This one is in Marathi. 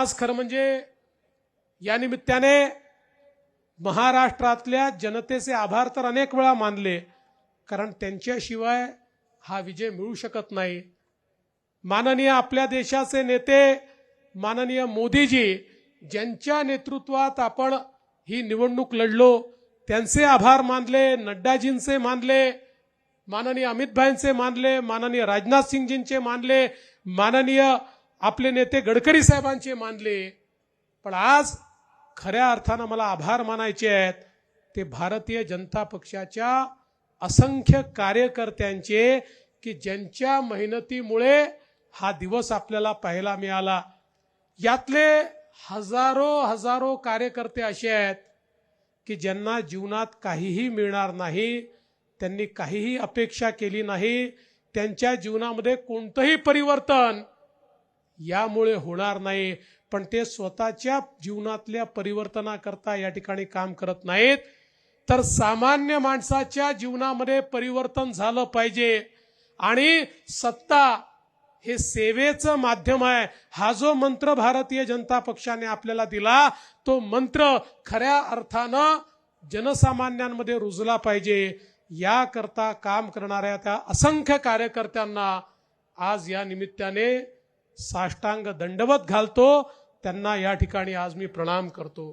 आज खरं म्हणजे या निमित्ताने महाराष्ट्रातल्या जनतेचे आभार तर अनेक वेळा मानले, कारण त्यांच्याशिवाय हा विजय मिळू शकत नाही. माननीय आपल्या देशाचे नेते माननीय मोदीजी ज्यांच्या नेतृत्वात आपण ही निवडणूक लढलो त्यांचे आभार मानले, नड्डाजींचे मानले, माननीय अमित भाईंचे मानले, माननीय राजनाथ सिंगजींचे मानले, माननीय आपले नेते गडकरी साहेबांचे मानले. पण आज खऱ्या अर्थानं मला आभार मानायचे आहेत ते भारतीय जनता पक्षाच्या असंख्य कार्यकर्त्यांचे, की ज्यांच्या मेहनतीमुळे हा दिवस आपल्याला पाहायला मिळाला. यातले हजारो कार्यकर्ते असे आहेत की ज्यांना जीवनात काहीही मिळणार नाही, त्यांनी काहीही अपेक्षा केली नाही, त्यांच्या जीवनामध्ये कोणतंही परिवर्तन यामुळे होणार नाही, पण ते स्वतःच्या जीवनातल्या परिवर्तनाकरता या ठिकाणी काम करत नाहीत, तर सामान्य माणसाच्या जीवनामध्ये परिवर्तन झालं पाहिजे. आणि सत्ता हे सेवेचं माध्यम आहे, हा जो मंत्र भारतीय जनता पक्षाने आपल्याला दिला तो मंत्र खऱ्या अर्थानं जनसामान्यांमध्ये रुजला पाहिजे. याकरता काम करणाऱ्या त्या असंख्य कार्यकर्त्यांना आज या निमित्ताने साष्टांग दंडवत घालतो, त्यांना या ठिकाणी आज मी प्रणाम करतो.